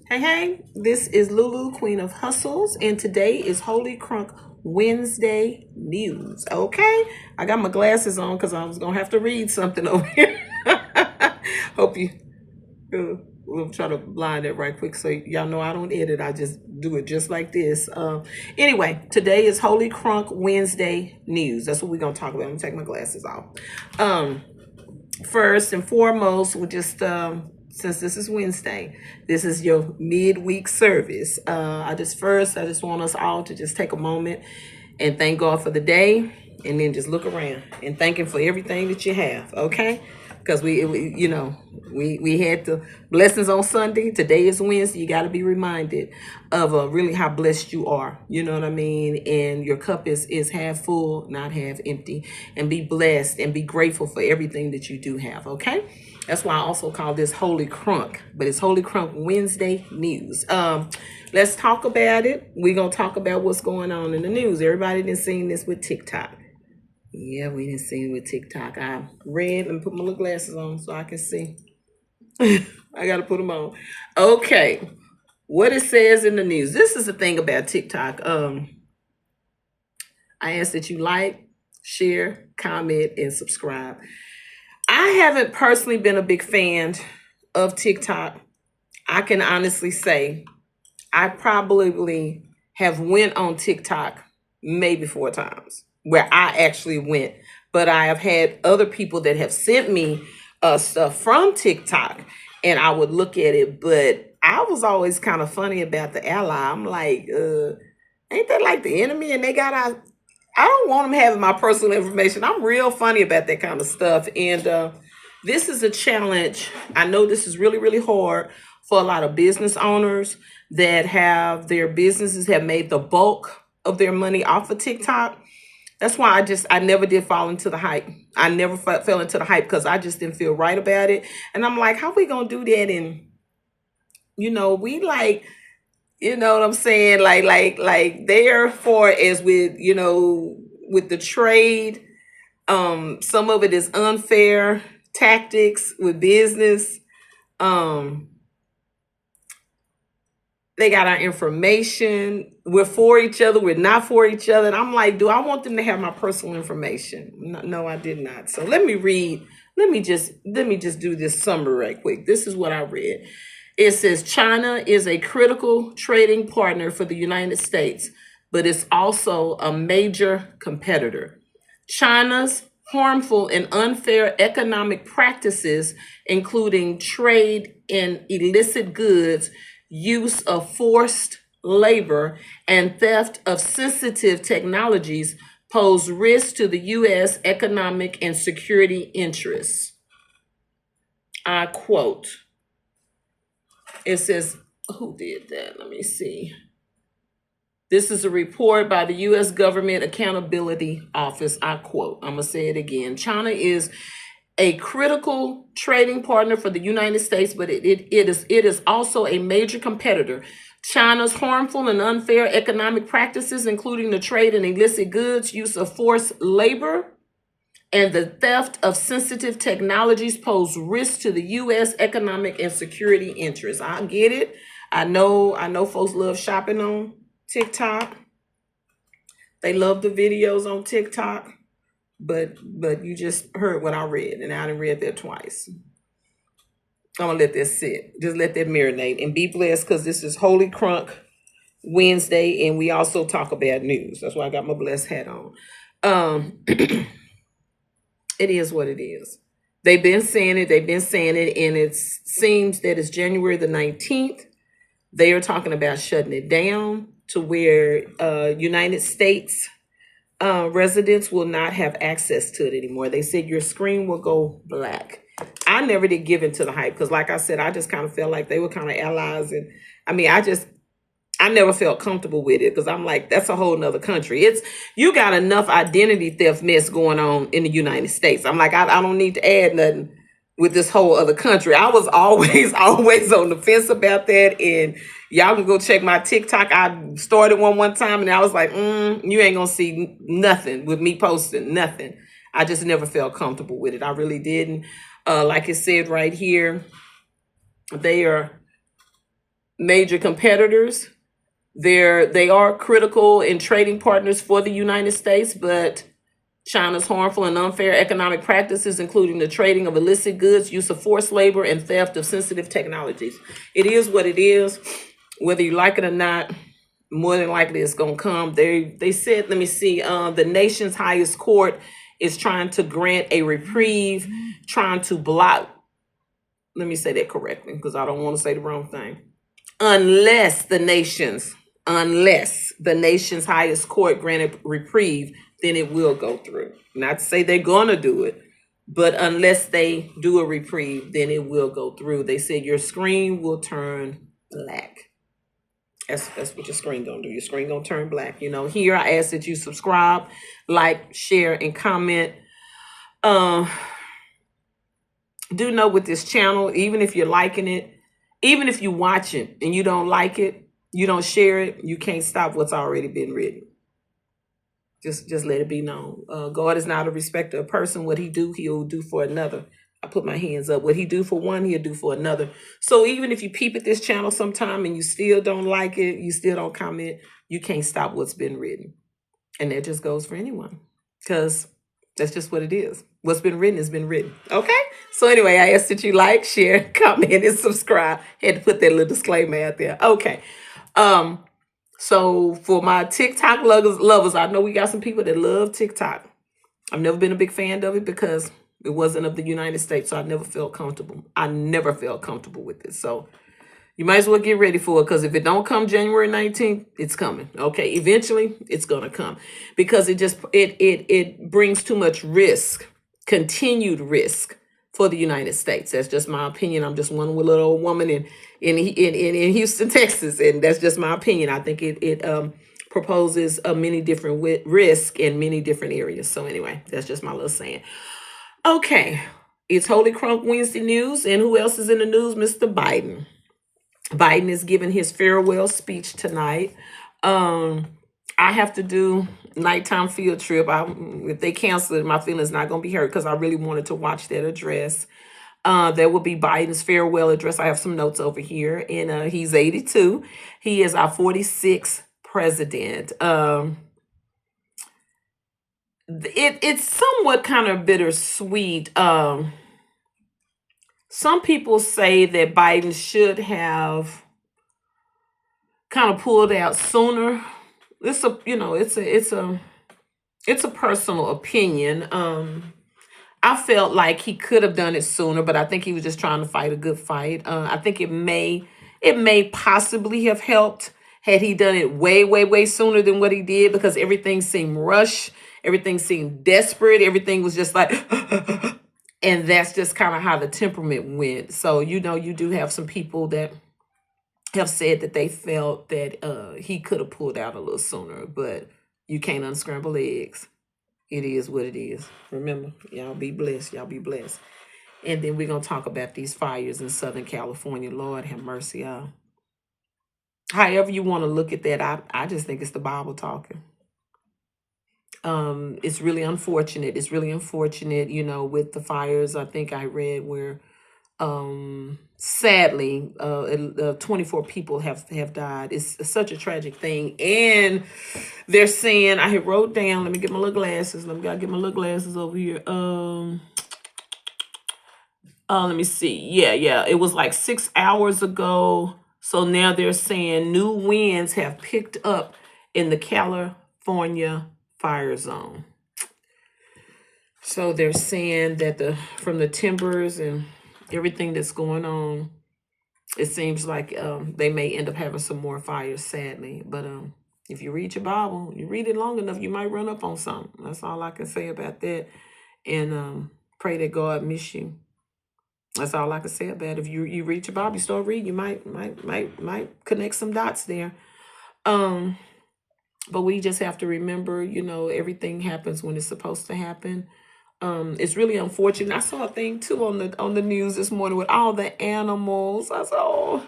Hey, hey, this is Lulu, Queen of Hustles, and today is Holy Crunk Wednesday news. Okay, I got my glasses on because I was gonna have to read something over here. Hope you we'll try to blind it right quick so y'all know I don't edit. I just do it just like this. Anyway, today is Holy Crunk Wednesday news. That's what we're gonna talk about. I'm gonna take my glasses off. Um, First and foremost, we just since this is Wednesday, this is your midweek service. I just want us all to just take a moment and thank God for the day, and then just look around and thank Him for everything that you have. Okay, because we had the blessings on Sunday. Today is Wednesday. You got to be reminded of really how blessed you are. You know what I mean? And your cup is half full, not half empty. And be blessed and be grateful for everything that you do have. Okay. That's why I also call this Holy Crunk, but it's Holy Crunk Wednesday news. Let's talk about it. We're gonna talk about what's going on in the news. Everybody done seen this with TikTok. Yeah, we didn't see it with TikTok. I read and put my little glasses on so I can see. I got to put them on. Okay, what it says in the news. This is the thing about TikTok. I ask that you like, share, comment, and subscribe. I haven't personally been a big fan of TikTok. I can honestly say I probably have went on TikTok maybe 4 times where I actually went, but I have had other people that have sent me stuff from TikTok, and I would look at it. But I was always kind of funny about the ally. I'm like, ain't that like the enemy? And they got our. I don't want them having my personal information. I'm real funny about that kind of stuff, and this is a challenge. I know this is really, really hard for a lot of business owners that have their businesses have made the bulk of their money off of TikTok. That's why I never did fall into the hype. I never fell into the hype because I just didn't feel right about it. And I'm like, how we gonna do that? And we like, you know what I'm saying? Like therefore, as with with the trade, some of it is unfair tactics with business. Um, they got our information. We're for each other. We're not for each other. And I'm like, do I want them to have my personal information? No, I did not. So let me read. Let me just do this summary right quick. This is what I read. It says China is a critical trading partner for the United States, but it's also a major competitor. China's harmful and unfair economic practices, including trade in illicit goods, use of forced labor, and theft of sensitive technologies, pose risks to the U.S. economic and security interests. I quote, it says, who did that? Let me see. This is a report by the U.S. Government Accountability Office. I quote, I'm going to say it again. China is a critical trading partner for the United States, but it is also a major competitor. China's harmful and unfair economic practices, including the trade in illicit goods, use of forced labor, and the theft of sensitive technologies, pose risks to the U.S. economic and security interests. I get it. I know folks love shopping on TikTok. They love the videos on TikTok. But you just heard what I read, and I done read that twice. I'm gonna let that sit. Just let that marinate and be blessed, because this is Holy Crunk Wednesday, and we also talk about news. That's why I got my blessed hat on. It is what it is. They've been saying it, and it seems that it's January the 19th. They are talking about shutting it down to where United States residents will not have access to it anymore. They said your screen will go black. I never did give into the hype because, like I said, I just kind of felt like they were kind of allies. And I mean, I never felt comfortable with it because I'm like, that's a whole nother country. You got enough identity theft mess going on in the United States. I'm like, I don't need to add nothing with this whole other country. I was always, always on the fence about that. And y'all can go check my TikTok. I started one time and I was like, you ain't gonna see nothing with me posting nothing. I just never felt comfortable with it. I really didn't. Like it said right here, they are major competitors. They are critical and trading partners for the United States, but China's harmful and unfair economic practices, including the trading of illicit goods, use of forced labor, and theft of sensitive technologies. It is what it is. Whether you like it or not, more than likely it's gonna come. They said, let me see, the nation's highest court is trying to grant a reprieve, trying to block. Let me say that correctly because I don't want to say the wrong thing. Unless the nation's highest court granted reprieve, then it will go through. Not to say they're gonna do it, but unless they do a reprieve, then it will go through. They said your screen will turn black. That's what your screen gonna do. Your screen gonna turn black. Here I ask that you subscribe, like, share, and comment. Do know with this channel, even if you're liking it, even if you watch it and you don't like it, you don't share it, you can't stop what's already been written. Just let it be known. God is not a respecter of person. What he do, he'll do for another. I put my hands up. What he do for one, he'll do for another. So even if you peep at this channel sometime and you still don't like it, you still don't comment, you can't stop what's been written. And that just goes for anyone. Because that's just what it is. What's been written has been written. Okay? So anyway, I ask that you like, share, comment, and subscribe. Had to put that little disclaimer out there. Okay. So for my TikTok lovers, I know we got some people that love TikTok. I've never been a big fan of it because it wasn't of the United States, so I never felt comfortable. I never felt comfortable with it. So you might as well get ready for it, because if it don't come January 19th, it's coming. Okay, eventually it's gonna come, because it brings too much risk, continued risk for the United States. That's just my opinion. I'm just one little old woman in Houston, Texas, and that's just my opinion. I think it proposes many different risk in many different areas. So anyway, that's just my little saying. Okay, it's Holy Crunk Wednesday news, and who else is in the news? Mr. Biden. Biden is giving his farewell speech tonight. I have to do nighttime field trip. If they cancel it, my feelings not going to be hurt, because I really wanted to watch that address. There will be Biden's farewell address. I have some notes over here. And he's 82. He is our 46th president. It's somewhat kind of bittersweet. Some people say that Biden should have kind of pulled out sooner. It's a personal opinion. I felt like he could have done it sooner, but I think he was just trying to fight a good fight. I think it may possibly have helped had he done it way, way, way sooner than what he did, because everything seemed rushed. Everything seemed desperate. Everything was just like, and that's just kind of how the temperament went. So, you do have some people that have said that they felt that he could have pulled out a little sooner, but you can't unscramble eggs. It is what it is. Remember, y'all be blessed. Y'all be blessed. And then we're going to talk about these fires in Southern California. Lord have mercy, y'all. However you want to look at that, I just think it's the Bible talking. It's really unfortunate. It's really unfortunate, with the fires. I think I read where sadly 24 people have died. It's such a tragic thing. And they're saying, I had wrote down, let me get my little glasses. Let me over here. Let me see. Yeah. It was like 6 hours ago. So now they're saying new winds have picked up in the California fire zone. So they're saying that from the timbers and everything that's going on, it seems like they may end up having some more fires, sadly. But if you read your Bible, you read it long enough, you might run up on something. That's all I can say about that. And pray that God miss you. That's all I can say about it. If you read your Bible, you start reading, you might connect some dots there. But we just have to remember, everything happens when it's supposed to happen. It's really unfortunate. I saw a thing too on the news this morning with all the animals. I saw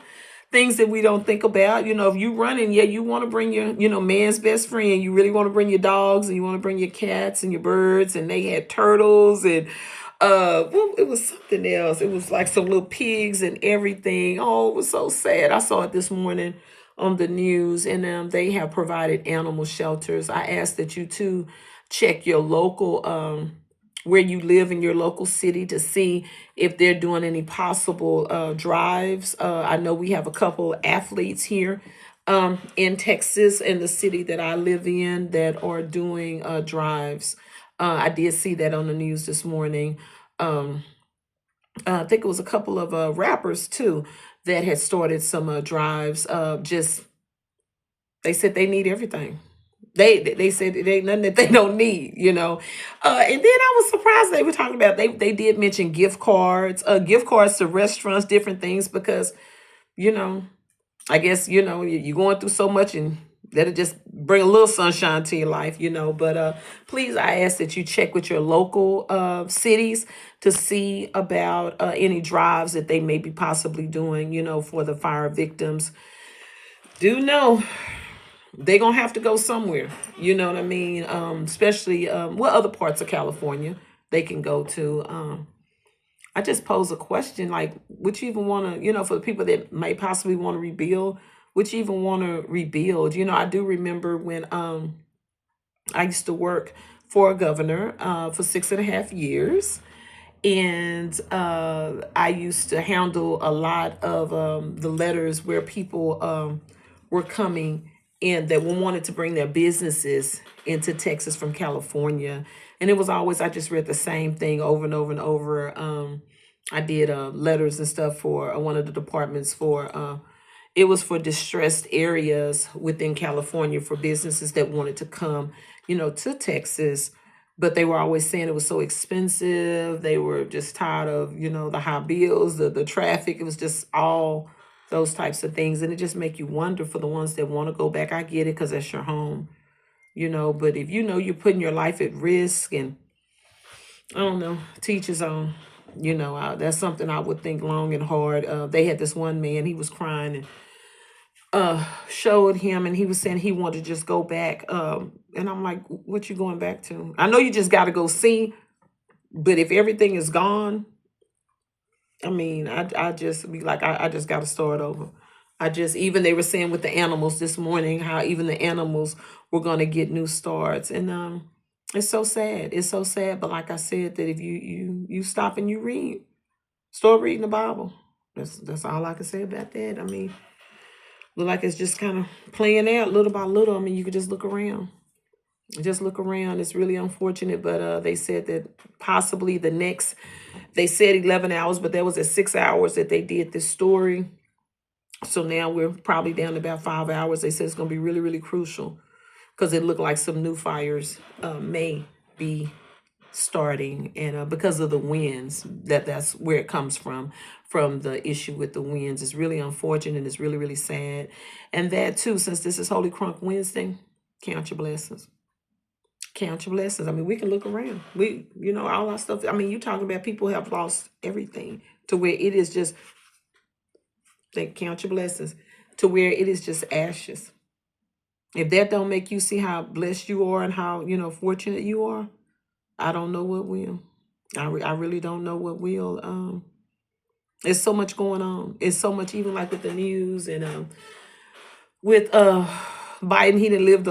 things that we don't think about. If you running, you want to bring your, man's best friend. You really want to bring your dogs, and you want to bring your cats and your birds, and they had turtles and Well, it was something else. It was like some little pigs and everything. Oh, it was so sad. I saw it this morning on the news, and they have provided animal shelters. I ask that you too check your local, where you live in your local city, to see if they're doing any possible drives. I know we have a couple athletes here in Texas, in the city that I live in, that are doing drives. I did see that on the news this morning. Um, I think it was a couple of rappers too that had started some drives. Just they said they need everything. They said it ain't nothing that they don't need, you know. And then I was surprised they were talking about, they did mention gift cards to restaurants, different things, because you know, I guess, you're going through so much, and that'll just bring a little sunshine to your life, you know. But please, I ask that you check with your local cities to see about any drives that they may be possibly doing, for the fire victims. Do know they're going to have to go somewhere, you know what I mean? Especially what other parts of California they can go to. I just pose a question, like, would you even want to, for the people that may possibly want to rebuild, would you even want to rebuild? I do remember when I used to work for a governor for 6.5 years. And I used to handle a lot of the letters where people were coming in that wanted to bring their businesses into Texas from California. And it was always, I just read the same thing over and over and over. I did letters and stuff for one of the departments for, it was for distressed areas within California, for businesses that wanted to come, to Texas, but they were always saying it was so expensive. They were just tired of, the high bills, the traffic. It was just all those types of things. And it just make you wonder, for the ones that want to go back. I get it, because that's your home, but if you're putting your life at risk, and I don't know, teach his own. That's something I would think long and hard. They had this one man, he was crying, and showed him, and he was saying he wanted to just go back. And I'm like, what you going back to? I know you just got to go see, but if everything is gone, I mean, I just be like, I just got to start over. Even they were saying with the animals this morning, how even the animals were going to get new starts. And it's so sad. It's so sad. But like I said, that if you stop and you read, start reading the Bible. That's all I can say about that. I mean, look like it's just kind of playing out little by little. I mean, you could just look around. Just look around. It's really unfortunate, but they said that possibly they said 11 hours, but that was at 6 hours that they did this story. So now we're probably down to about 5 hours. They said it's going to be really, really crucial, because it looked like some new fires may be starting, and because of the winds, that's where it comes from the issue with the winds. It's really unfortunate, and it's really, really sad. And that too, since this is Holy Crunk Wednesday, count your blessings. Count your blessings. I mean, we can look around. All our stuff. I mean, you talking about people have lost everything, to where it is just, count your blessings, to where it is just ashes. If that don't make you see how blessed you are and how, fortunate you are, I don't know what will. I really don't know what will. There's so much going on. It's so much, even like with the news, and with Biden. He didn't live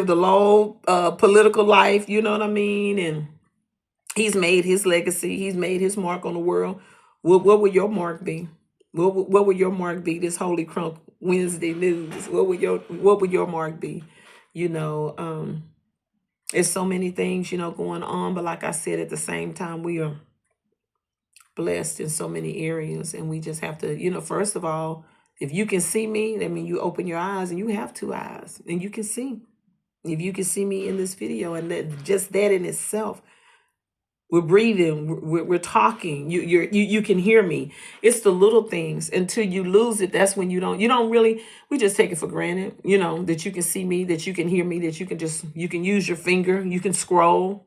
a long political life, you know what I mean? And he's made his legacy. He's made his mark on the world. What would your mark be? What would your mark be? This Holy Crunk Wednesday news. What would your mark be? There's so many things, going on. But like I said, at the same time, we are blessed in so many areas. And we just have to, first of all, if you can see me, that means you open your eyes, and you have two eyes, and you can see. If you can see me in this video, and just that in itself, we're breathing, we're talking, you can hear me. It's the little things. Until you lose it, that's when you don't really, we just take it for granted, that you can see me, that you can hear me, that you can use your finger, you can scroll.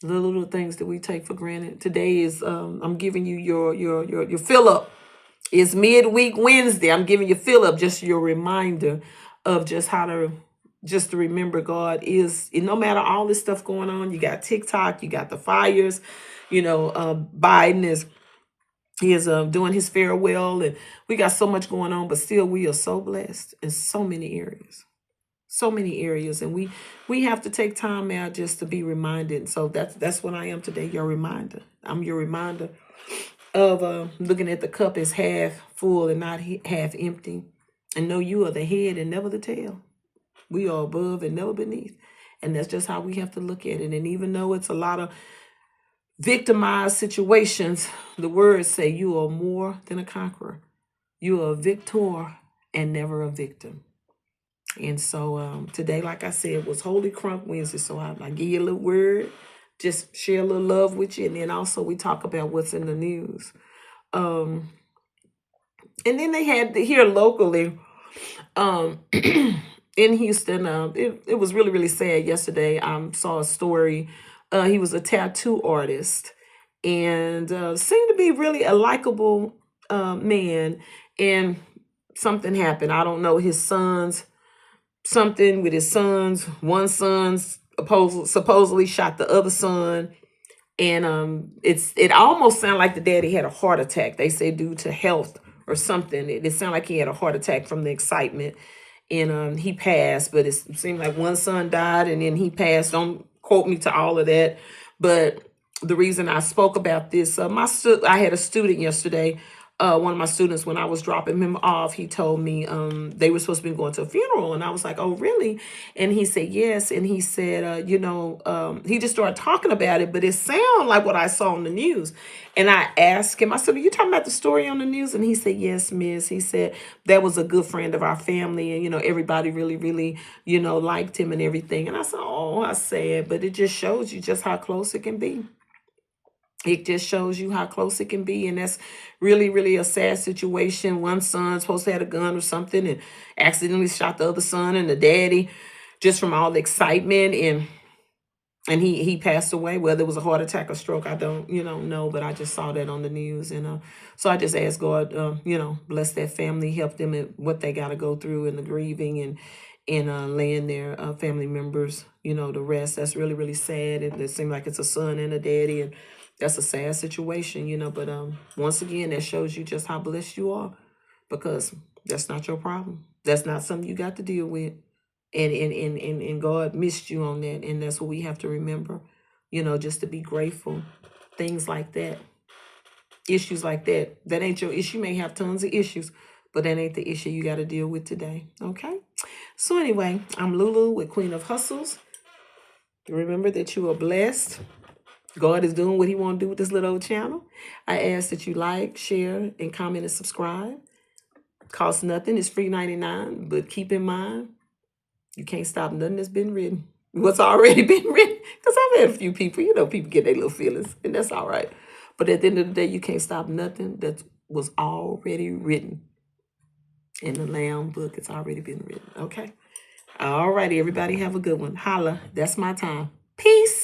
The little things that we take for granted. Today is I'm giving you your fill up. It's midweek Wednesday. I'm giving you fill up, just your reminder of just how to just to remember God is, no matter all this stuff going on, you got TikTok, you got the fires, Biden is doing his farewell, and we got so much going on, but still we are so blessed in so many areas. So many areas, and we have to take time out just to be reminded. So that's what I am today, your reminder. I'm your reminder of looking at the cup as half full and not half empty, and know you are the head and never the tail. We are above and never beneath, and that's just how we have to look at it. And even though it's a lot of victimized situations, the words say you are more than a conqueror. You are a victor and never a victim. And so today, like I said, was Holy Crunk Wednesday. So I give you a little word, just share a little love with you. And then also we talk about what's in the news. And then they had here locally in Houston, it was really, really sad yesterday. I saw a story. He was a tattoo artist and seemed to be really a likable man. And something happened. I don't know, something with his sons. One son supposedly shot the other son, and it almost sounded like the daddy had a heart attack. They say due to health or something. It sounded like he had a heart attack from the excitement, and he passed. But it seemed like one son died, and then he passed. Don't quote me to all of that, but the reason I spoke about this, I had a student yesterday. One of my students, when I was dropping him off, he told me they were supposed to be going to a funeral, and I was like, "Oh, really?" And he said, "Yes." And he said, he just started talking about it, but it sounded like what I saw on the news. And I asked him, I said, "Are you talking about the story on the news?" And he said, "Yes, Miss." He said that was a good friend of our family, and everybody really, really, liked him and everything. And I said, "Oh," I said, but it just shows you just how close it can be. It just shows you how close it can be. And that's really, really a sad situation. One son supposed to have a gun or something and accidentally shot the other son and the daddy just from all the excitement. And he passed away, whether it was a heart attack or stroke. I don't, know, but I just saw that on the news. And so I just asked God, bless that family, help them in what they got to go through in the grieving and laying their family members, the rest. That's really, really sad. It seemed like it's a son and a daddy, and that's a sad situation, but once again, that shows you just how blessed you are, because that's not your problem. That's not something you got to deal with. And God missed you on that. And that's what we have to remember, just to be grateful. Things like that. Issues like that. That ain't your issue. You may have tons of issues, but that ain't the issue you got to deal with today. Okay? So anyway, I'm Lulu with Queen of Hustles. Remember that you are blessed. God is doing what he want to do with this little old channel. I ask that you like, share, and comment and subscribe. Costs nothing. It's free 99. But keep in mind, you can't stop nothing that's been written. What's already been written. Because I've had a few people, people get their little feelings. And that's all right. But at the end of the day, you can't stop nothing that was already written. In the Lamb book, it's already been written. Okay? All righty, everybody have a good one. Holla. That's my time. Peace.